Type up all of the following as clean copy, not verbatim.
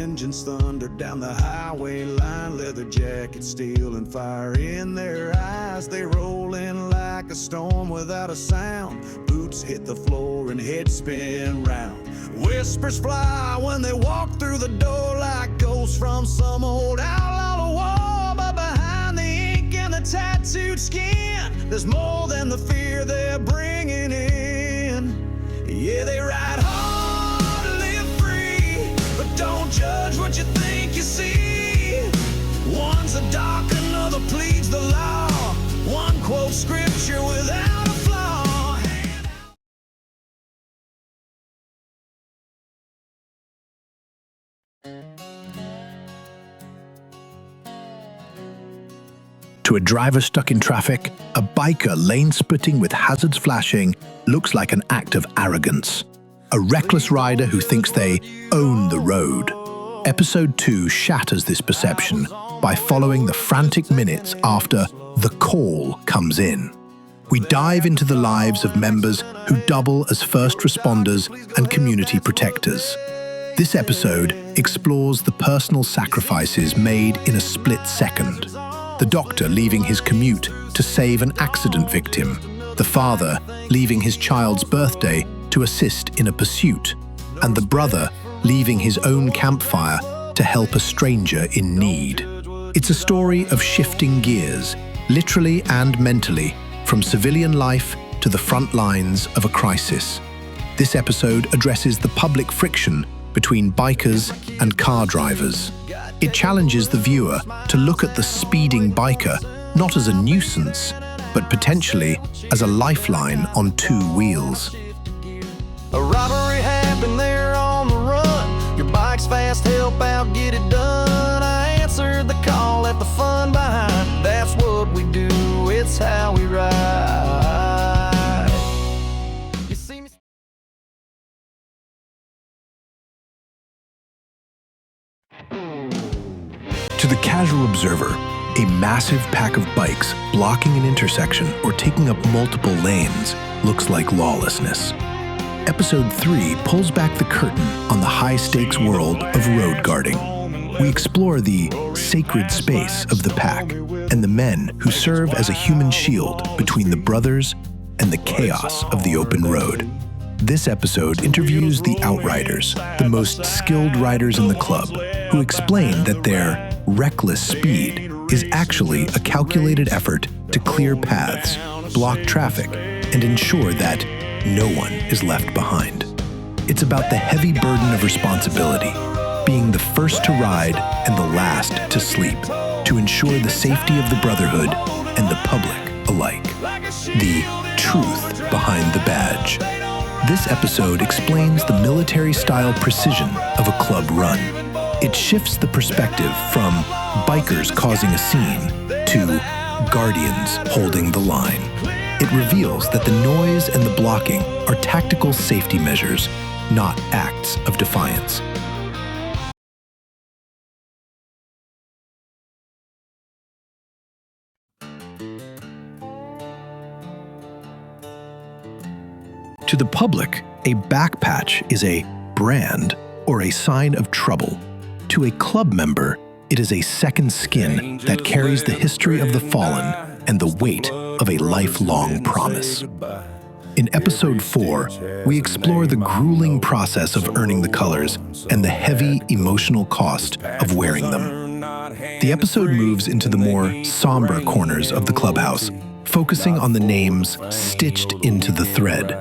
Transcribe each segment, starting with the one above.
engines thunder down the highway line, leather jackets, steel and fire in their eyes. They roll in like a storm without a sound. Boots hit the floor and heads spin round. Whispers fly when they walk through the door like ghosts from some old outlaw war. But behind the ink and the tattooed skin, there's more than the fear they're bringing in. Yeah, they ride hard, live free, but don't judge what you think you see. One's a doc, another pleads the law. One quotes scripture without a flaw. To a driver stuck in traffic, a biker lane-splitting with hazards flashing looks like an act of arrogance. A reckless rider who thinks they own the road. Episode 2 shatters this perception by following the frantic minutes after the call comes in. We dive into the lives of members who double as first responders and community protectors. This episode explores the personal sacrifices made in a split second. The doctor leaving his commute to save an accident victim. The father leaving his child's birthday to assist in a pursuit. And the brother leaving his own campfire to help a stranger in need. It's a story of shifting gears, literally and mentally, from civilian life to the front lines of a crisis. This episode addresses the public friction between bikers and car drivers. It challenges the viewer to look at the speeding biker not as a nuisance, but potentially as a lifeline on two wheels. A robbery happened there on the run. Your bike's fast, help out, get it done. I answered the call, left the fun behind. That's what we do, it's how we ride. You see me. To the casual observer, a massive pack of bikes blocking an intersection or taking up multiple lanes looks like lawlessness. Episode 3 pulls back the curtain on the high-stakes world of road guarding. We explore the sacred space of the pack and the men who serve as a human shield between the brothers and the chaos of the open road. This episode interviews the Outriders, the most skilled riders in the club, who explain that their reckless speed is actually a calculated effort to clear paths, block traffic, and ensure that no one is left behind. It's about the heavy burden of responsibility, being the first to ride and the last to sleep, to ensure the safety of the Brotherhood and the public alike. The truth behind the badge. This episode explains the military-style precision of a club run. It shifts the perspective from bikers causing a scene to guardians holding the line. It reveals that the noise and the blocking are tactical safety measures, not acts of defiance. To the public, a back patch is a brand or a sign of trouble. To a club member, it is a second skin that carries the history of the fallen and the weight of a lifelong promise. In episode 4, we explore the grueling process of earning the colors and the heavy emotional cost of wearing them. The episode moves into the more somber corners of the clubhouse, focusing on the names stitched into the thread.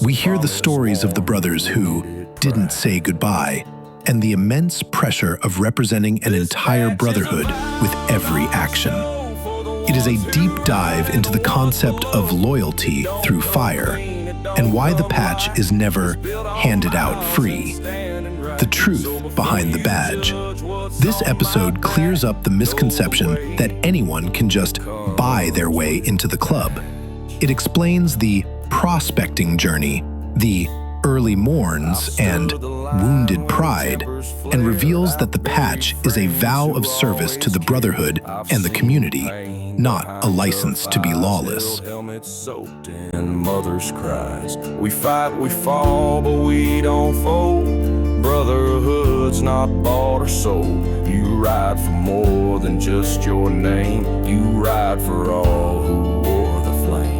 We hear the stories of the brothers who didn't say goodbye, and the immense pressure of representing an entire brotherhood with every action. It is a deep dive into the concept of loyalty through fire, and why the patch is never handed out free. The truth behind the badge. This episode clears up the misconception that anyone can just buy their way into the club. It explains the prospecting journey, the early morns, and wounded pride, and reveals that the patch is a vow of service to the Brotherhood and the community, not a license to be lawless. Helmets soaked in mother's cries. We fight, we fall, but we don't fold. Brotherhood's not bought or sold. You ride for more than just your name. You ride for all who wore the flame.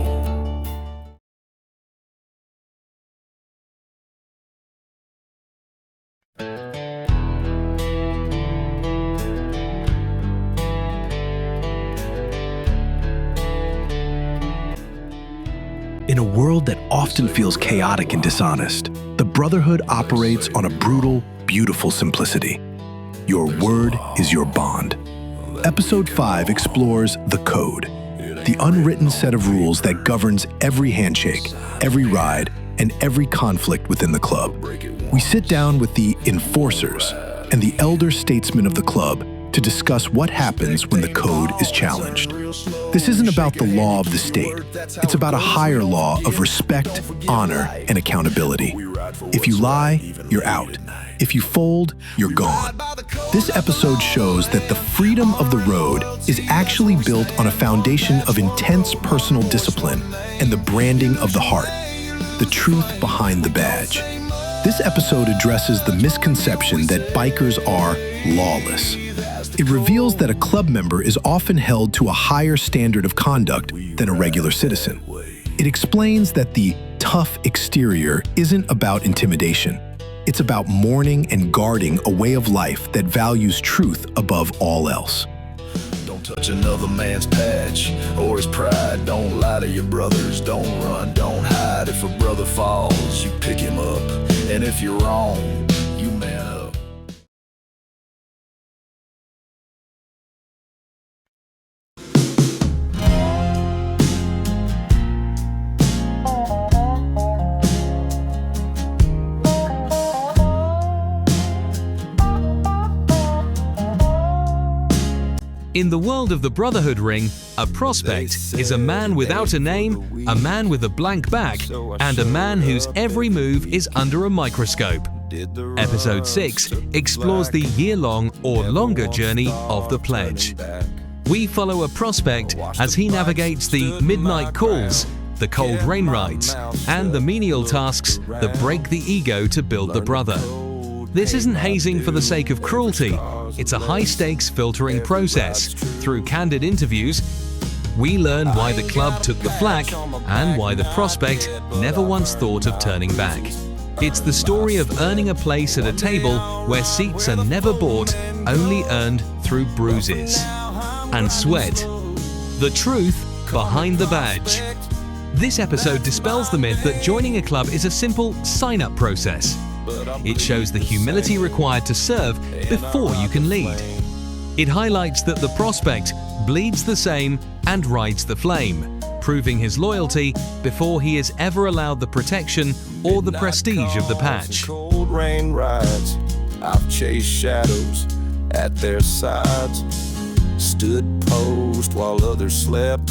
In a world that often feels chaotic and dishonest, the Brotherhood operates on a brutal, beautiful simplicity. Your word is your bond. Episode 5 explores the code, the unwritten set of rules that governs every handshake, every ride, and every conflict within the club. We sit down with the enforcers and the elder statesmen of the club to discuss what happens when the code is challenged. This isn't about the law of the state. It's about a higher law of respect, honor, and accountability. If you lie, you're out. If you fold, you're gone. This episode shows that the freedom of the road is actually built on a foundation of intense personal discipline and the branding of the heart, the truth behind the badge. This episode addresses the misconception that bikers are lawless. It reveals that a club member is often held to a higher standard of conduct than a regular citizen. It explains that the tough exterior isn't about intimidation. It's about mourning and guarding a way of life that values truth above all else. Don't touch another man's patch or his pride. Don't lie to your brothers. Don't run, don't hide. If a brother falls, you pick him up. And if you're wrong, you man up. In the world of the Brotherhood ring, a prospect is a man without a name, a man with a blank back, and a man whose every move is under a microscope. Episode 6 explores the year-long or longer journey of the pledge. We follow a prospect as he navigates the midnight calls, the cold rain rides, and the menial tasks that break the ego to build the brother. This isn't hazing for the sake of cruelty. It's a high-stakes filtering process. Through candid interviews, we learn why the club took the flak and why the prospect never once thought of turning back. It's the story of earning a place at a table where seats are never bought, only earned through bruises and sweat. The truth behind the badge. This episode dispels the myth that joining a club is a simple sign-up process. It shows the humility required to serve before you can lead. It highlights that the prospect bleeds the same and rides the flame, proving his loyalty before he is ever allowed the protection or the prestige of the patch. Cold rain rides. I've chased shadows at their sides, stood post while others slept.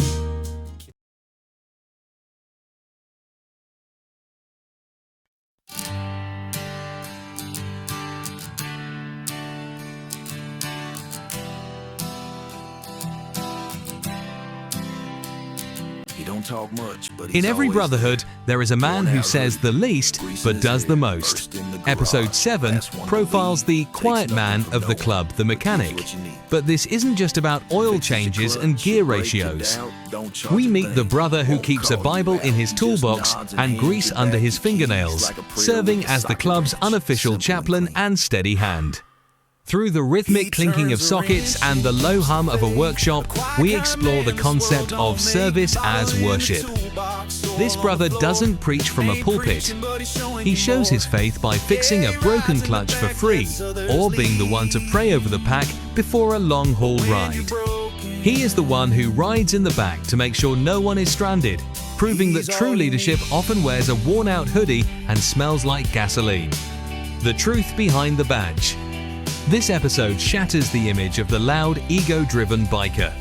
Talk much, but in every brotherhood, there is a man who says the least but does the most. Episode 7 profiles the quiet man of the club, the mechanic. But this isn't just about oil changes and gear ratios. We meet the brother who keeps a Bible in his toolbox and grease under his fingernails, serving as the club's unofficial chaplain and steady hand. Through the rhythmic clinking of sockets and the low hum of a workshop, we explore the concept of service as worship. This brother doesn't preach from a pulpit. He shows his faith by fixing a broken clutch for free, or being the one to pray over the pack before a long-haul ride. He is the one who rides in the back to make sure no one is stranded, proving that true leadership often wears a worn-out hoodie and smells like gasoline. The truth behind the badge. This episode shatters the image of the loud, ego-driven biker.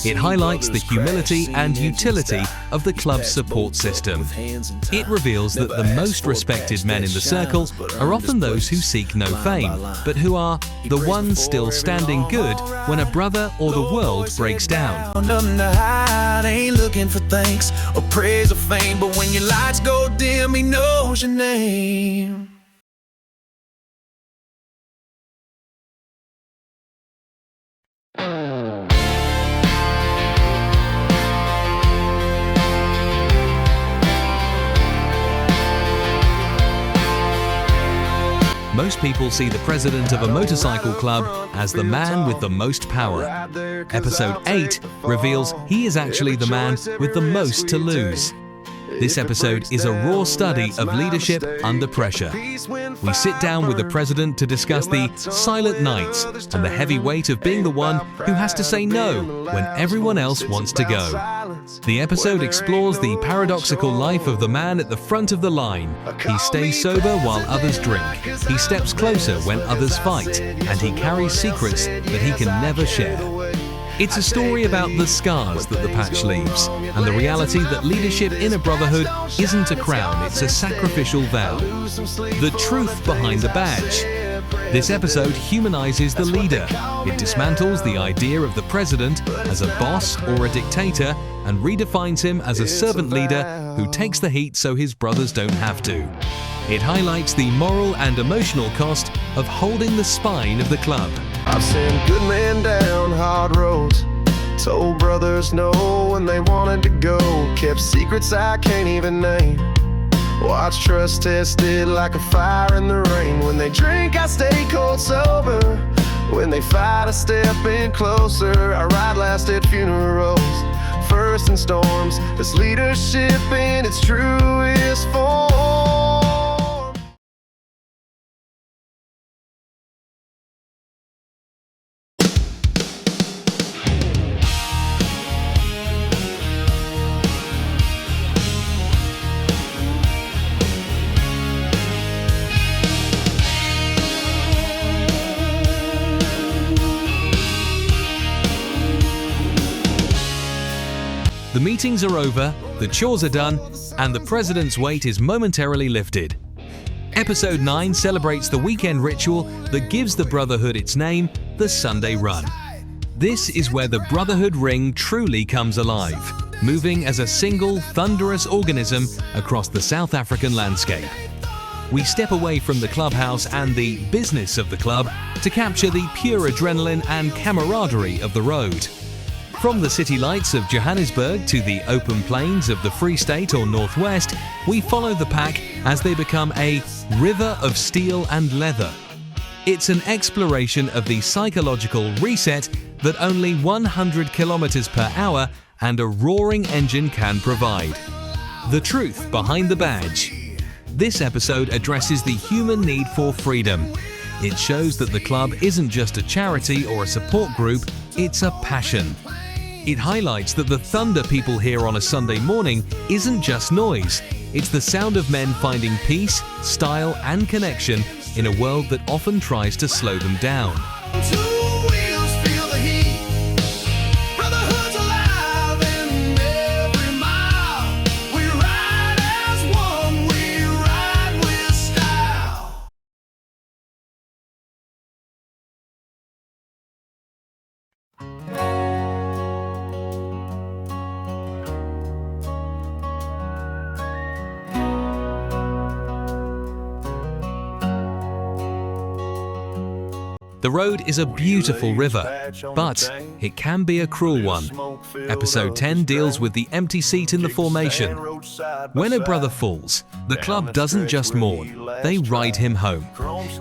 It highlights the humility and utility of the club's support system. It reveals that the most respected men in the circle are often those who seek no fame, but who are the ones still standing good when a brother or the world breaks down. Ain't looking for thanks or praise or fame, but when your lights go dim, he knows your name. most people see the president of a motorcycle club as the man with the most power. Episode 8 reveals he is actually the man with the most to lose. This episode is a raw study of leadership under pressure. We sit down with the president to discuss the silent nights and the heavy weight of being the one who has to say no when everyone else wants to go. The episode explores the paradoxical life of the man at the front of the line. He stays sober while others drink. He steps closer when others fight, and he carries secrets that he can never share. It's a story about the scars that the patch leaves, and the reality that leadership in a brotherhood isn't a crown, it's a sacrificial vow. The truth behind the badge. This episode humanizes the leader. It dismantles the idea of the president as a boss or a dictator and redefines him as a servant leader who takes the heat so his brothers don't have to. It highlights the moral and emotional cost of holding the spine of the club. I've seen good men down hard roads, told brothers no when they wanted to go, kept secrets I can't even name. Watch trust tested like a fire in the rain. When they drink, I stay cold sober. When they fight, I step in closer. I ride last at funerals, first in storms. This leadership in its truest form. The meetings are over, the chores are done, and the president's weight is momentarily lifted. Episode 9 celebrates the weekend ritual that gives the Brotherhood its name, the Sunday Run. This is where the Brotherhood ring truly comes alive, moving as a single, thunderous organism across the South African landscape. We step away from the clubhouse and the business of the club to capture the pure adrenaline and camaraderie of the road. From the city lights of Johannesburg to the open plains of the Free State or Northwest, we follow the pack as they become a river of steel and leather. It's an exploration of the psychological reset that only 100 kilometers per hour and a roaring engine can provide. The truth behind the badge. This episode addresses the human need for freedom. It shows that the club isn't just a charity or a support group, it's a passion. It highlights that the thunder people hear on a Sunday morning isn't just noise. It's the sound of men finding peace, style, and connection in a world that often tries to slow them down. The road is a beautiful river, but it can be a cruel one. Episode 10 deals with the empty seat in the formation. When a brother falls, the club doesn't just mourn, they ride him home.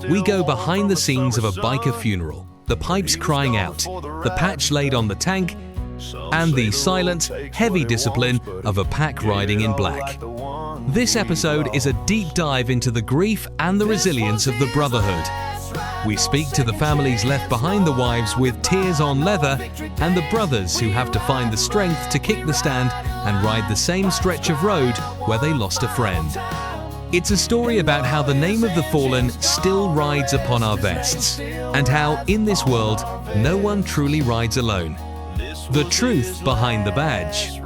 We go behind the scenes of a biker funeral, the pipes crying out, the patch laid on the tank, and the silent, heavy discipline of a pack riding in black. This episode is a deep dive into the grief and the resilience of the Brotherhood. We speak to the families left behind the wives with tears on leather and the brothers who have to find the strength to kick the stand and ride the same stretch of road where they lost a friend. It's a story about how the name of the fallen still rides upon our vests and how, in this world, no one truly rides alone. The truth behind the badge.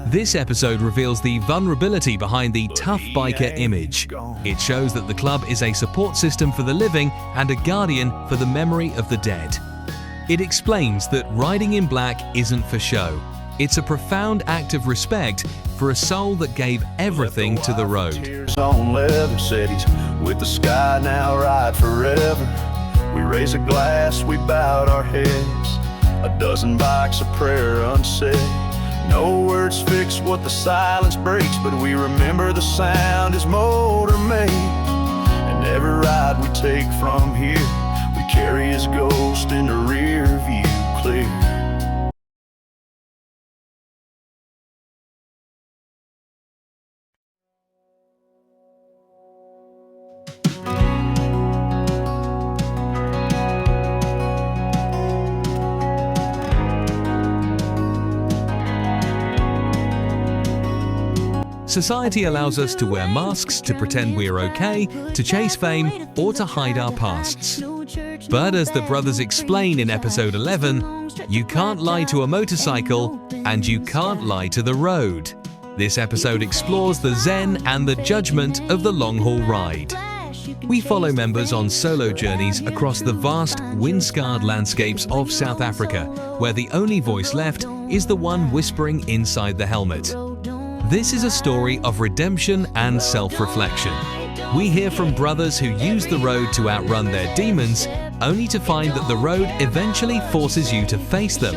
This episode reveals the vulnerability behind the tough biker image. It shows that the club is a support system for the living and a guardian for the memory of the dead. It explains that riding in black isn't for show. It's a profound act of respect for a soul that gave everything to the road. Tears on leather cities, with the sky now ride forever. We raise a glass, we bowed our heads. A dozen bikes, a prayer unsaid. No words fix what the silence breaks, but we remember the sound his motor made. And every ride we take from here, we carry his ghost in the rear view clear. Society allows us to wear masks to pretend we're okay, to chase fame, or to hide our pasts. But as the brothers explain in episode 11, you can't lie to a motorcycle and you can't lie to the road. This episode explores the zen and the judgment of the long-haul ride. We follow members on solo journeys across the vast, wind-scarred landscapes of South Africa, where the only voice left is the one whispering inside the helmet. This is a story of redemption and self-reflection. We hear from brothers who use the road to outrun their demons, only to find that the road eventually forces you to face them.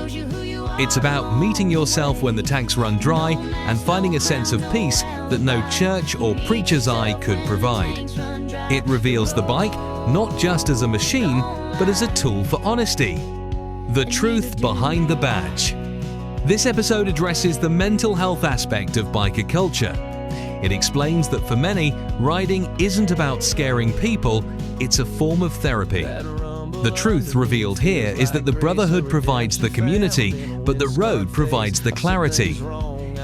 It's about meeting yourself when the tanks run dry and finding a sense of peace that no church or preacher's eye could provide. It reveals the bike not just as a machine, but as a tool for honesty. The truth behind the badge. This episode addresses the mental health aspect of biker culture. It explains that for many, riding isn't about scaring people, it's a form of therapy. The truth revealed here is that the Brotherhood provides the community, but the road provides the clarity.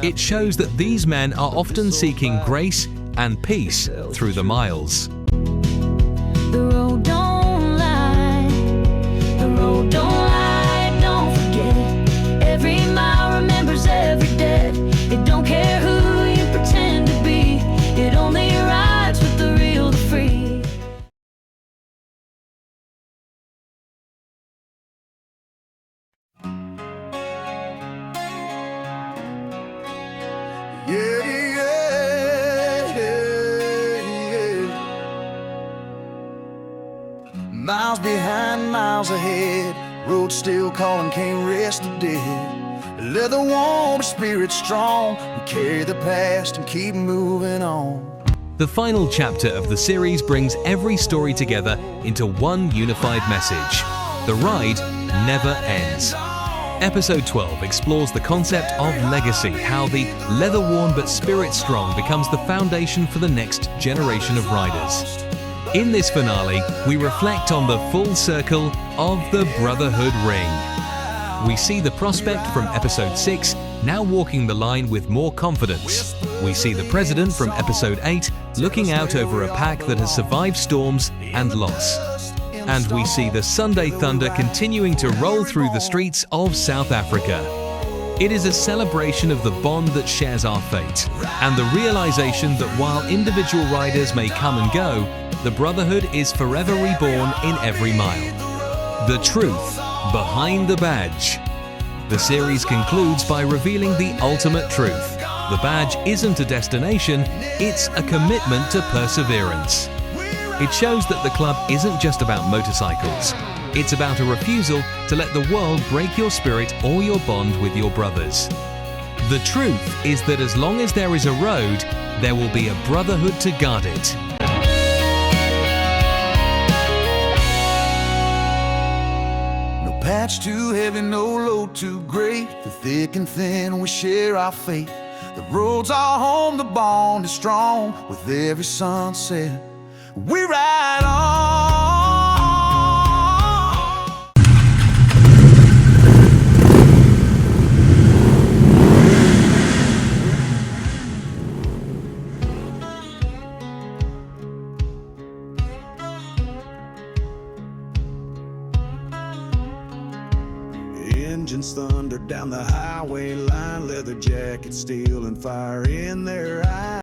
It shows that these men are often seeking grace and peace through the miles. The road don't lie, the road don't lie, don't forget it. Every mile remembers every debt. It don't care who you pretend to be, it only rides with the real, the free. Miles behind, miles ahead, road still calling, can't rest the dead. Leather warm, spirit strong, we carry the past and keep moving on. The final chapter of the series brings every story together into one unified message. The ride never ends. Episode 12 explores the concept of legacy, how the leather-worn but spirit-strong becomes the foundation for the next generation of riders. In this finale, we reflect on the full circle of the Brotherhood ring. We see the prospect from episode 6 now walking the line with more confidence. We see the president from episode 8 looking out over a pack that has survived storms and loss. And we see the Sunday Thunder continuing to roll through the streets of South Africa. It is a celebration of the bond that shares our fate, and the realization that while individual riders may come and go, the Brotherhood is forever reborn in every mile. The truth behind the badge. The series concludes by revealing the ultimate truth. The badge isn't a destination, it's a commitment to perseverance. It shows that the club isn't just about motorcycles. It's about a refusal to let the world break your spirit or your bond with your brothers. The truth is that as long as there is a road, there will be a brotherhood to guard it. No patch too heavy, no load too great. The thick and thin, we share our fate. The road's our home, the bond is strong. With every sunset, we ride on. Engines thunder down the highway line, leather jackets, steel and fire in their eyes.